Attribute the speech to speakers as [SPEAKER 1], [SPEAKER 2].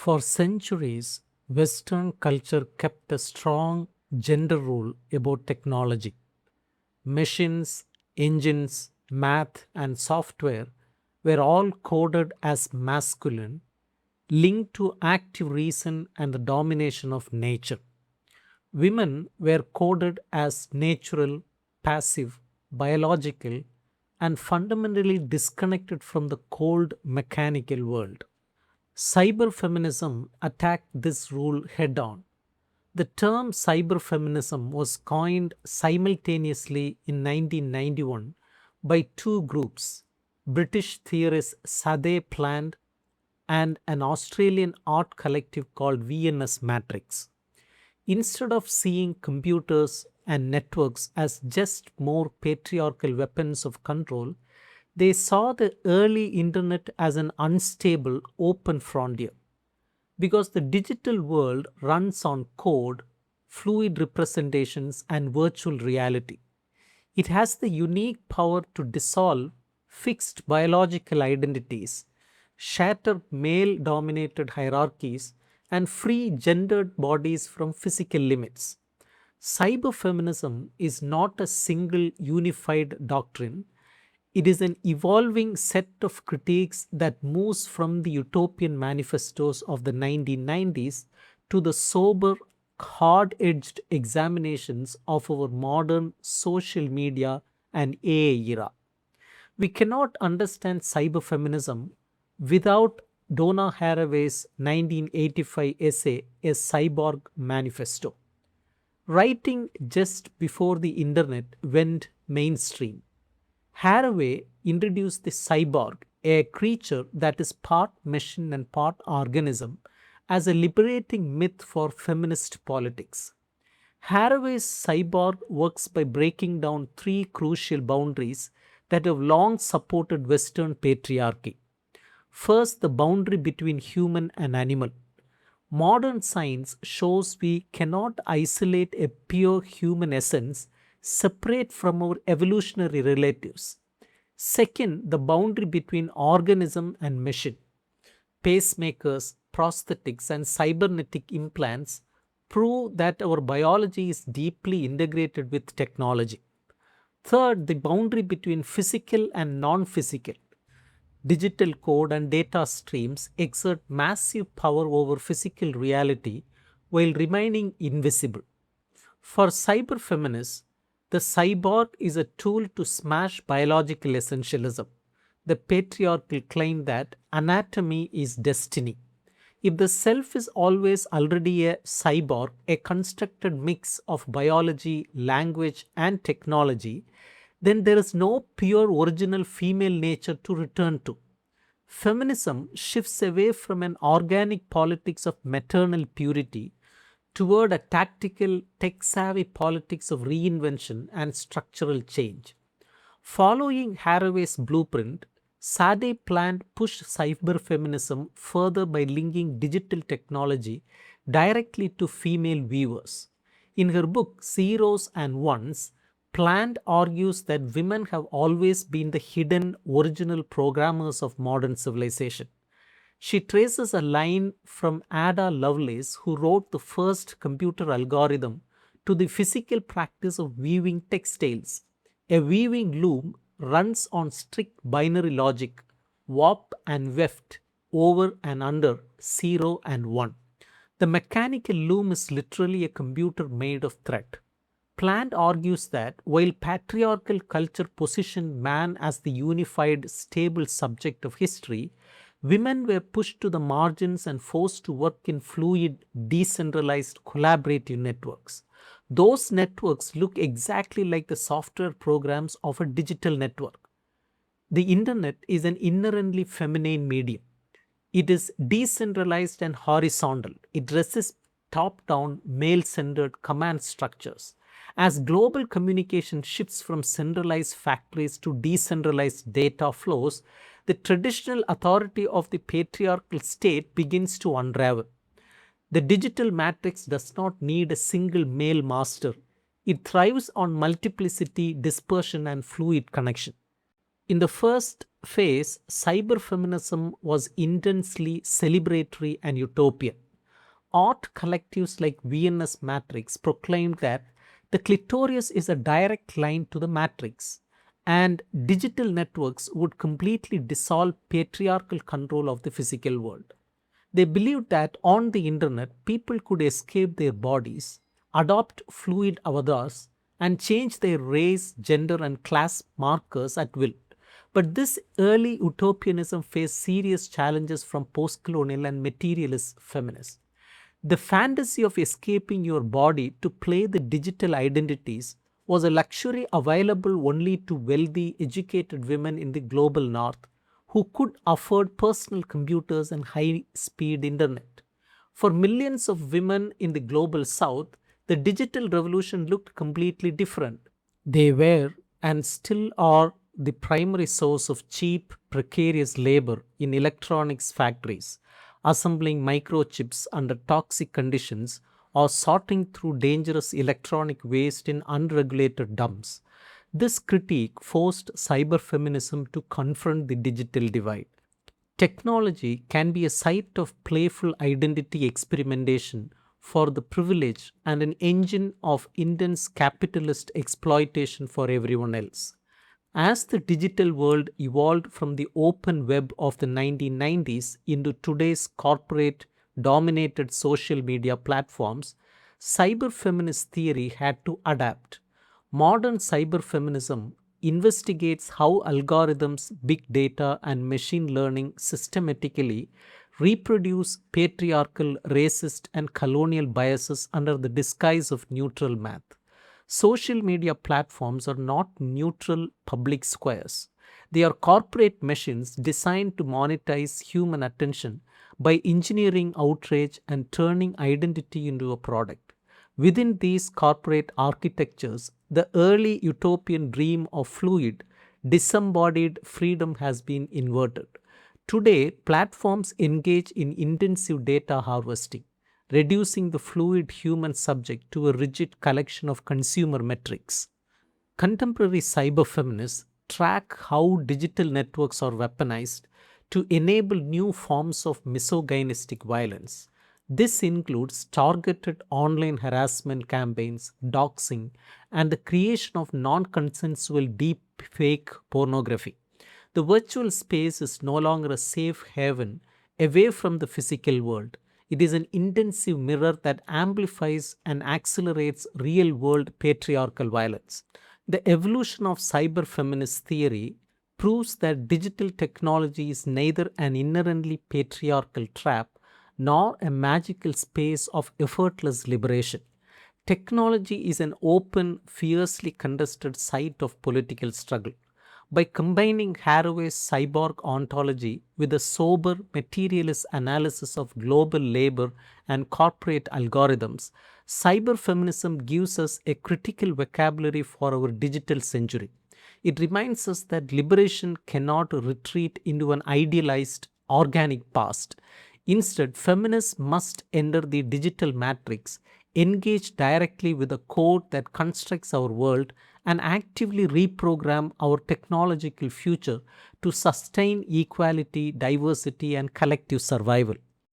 [SPEAKER 1] For centuries, Western culture kept a strong gender rule about technology. Machines, engines, math, and software were all coded as masculine, linked to active reason and the domination of nature. Women were coded as natural, passive, biological, and fundamentally disconnected from the cold mechanical world. Cyberfeminism attacked this rule head on. The term cyberfeminism was coined simultaneously in 1991 by two groups, British theorist Sade Plant and an Australian art collective called VNS Matrix. Instead of seeing computers and networks as just more patriarchal weapons of control, they saw the early internet as an unstable open frontier. Because the digital world runs on code, fluid representations, and virtual reality. It has the unique power to dissolve fixed biological identities, shatter male dominated hierarchies, and free gendered bodies from physical limits. Cyberfeminism is not a single unified doctrine, it is an evolving set of critiques that moves from the utopian manifestos of the 1990s to the sober, hard edged examinations of our modern social media and AI era. We cannot understand cyberfeminism without Donna Haraway's 1985 essay, A Cyborg Manifesto. Writing just before the internet went mainstream, Haraway introduced the cyborg, a creature that is part machine and part organism, as a liberating myth for feminist politics. Haraway's cyborg works by breaking down three crucial boundaries that have long supported Western patriarchy. First, the boundary between human and animal. Modern science shows we cannot isolate a pure human essence separate from our evolutionary relatives. Second, the boundary between organism and machine. Pacemakers, prosthetics, and cybernetic implants prove that our biology is deeply integrated with technology. Third, the boundary between physical and non physical. Digital code and data streams exert massive power over physical reality while remaining invisible. For cyberfeminists, the cyborg is a tool to smash biological essentialism, the patriarchal claim that anatomy is destiny. If the self is always already a cyborg, a constructed mix of biology, language, and technology, then there is no pure original female nature to return to. Feminism shifts away from an organic politics of maternal purity toward a tactical, tech savvy politics of reinvention and structural change. Following Haraway's blueprint, Sade Plant pushed cyberfeminism further by linking digital technology directly to female viewers. In her book Zeros and Ones, Plant argues that women have always been the hidden original programmers of modern civilization. She traces a line from Ada Lovelace, who wrote the first computer algorithm, to the physical practice of weaving textiles. A weaving loom runs on strict binary logic, warp and weft, over and under 0 and 1. The mechanical loom is literally a computer made of thread. Plant argues that while patriarchal culture positioned man as the unified, stable subject of history, women were pushed to the margins and forced to work in fluid, decentralized, collaborative networks. Those networks look exactly like the software programs of a digital network. The internet is an inherently feminine medium. It is decentralized and horizontal. It resists top down, male centered command structures. As global communication shifts from centralized factories to decentralized data flows, the traditional authority of the patriarchal state begins to unravel. The digital matrix does not need a single male master. It thrives on multiplicity, dispersion, and fluid connection. In the first phase, cyberfeminism was intensely celebratory and utopian. Art collectives like VNS Matrix proclaimed that the clitoris is a direct line to the matrix, and digital networks would completely dissolve patriarchal control of the physical world. They believed that on the internet, people could escape their bodies, adopt fluid avatars, and change their race, gender, and class markers at will. But this early utopianism faced serious challenges from post-colonial and materialist feminists. The fantasy of escaping your body to play the digital identities was a luxury available only to wealthy, educated women in the global north who could afford personal computers and high speed internet. For millions of women in the global south, the digital revolution looked completely different. They were and still are the primary source of cheap, precarious labor in electronics factories, assembling microchips under toxic conditions or sorting through dangerous electronic waste in unregulated dumps. This critique forced cyberfeminism to confront the digital divide. Technology can be a site of playful identity experimentation for the privileged and an engine of intense capitalist exploitation for everyone else. As the digital world evolved from the open web of the 1990s into today's corporate dominated social media platforms, cyberfeminist theory had to adapt. Modern cyberfeminism investigates how algorithms, big data, and machine learning systematically reproduce patriarchal, racist, and colonial biases under the disguise of neutral math. Social media platforms are not neutral public squares. They are corporate machines designed to monetize human attention by engineering outrage and turning identity into a product. Within these corporate architectures, the early utopian dream of fluid, disembodied freedom has been inverted. Today, platforms engage in intensive data harvesting, reducing the fluid human subject to a rigid collection of consumer metrics. Contemporary cyberfeminists track how digital networks are weaponized to enable new forms of misogynistic violence. This includes targeted online harassment campaigns, doxing, and the creation of non consensual deep fake pornography. The virtual space is no longer a safe haven away from the physical world. It is an intensive mirror that amplifies and accelerates real world patriarchal violence. The evolution of cyber feminist theory proves that digital technology is neither an inherently patriarchal trap nor a magical space of effortless liberation. Technology is an open, fiercely contested site of political struggle. By combining Haraway's cyborg ontology with a sober, materialist analysis of global labor and corporate algorithms, cyberfeminism gives us a critical vocabulary for our digital century. It reminds us that liberation cannot retreat into an idealized, organic past. Instead, feminists must enter the digital matrix, engage directly with the code that constructs our world, and actively reprogram our technological future to sustain equality, diversity, and collective survival.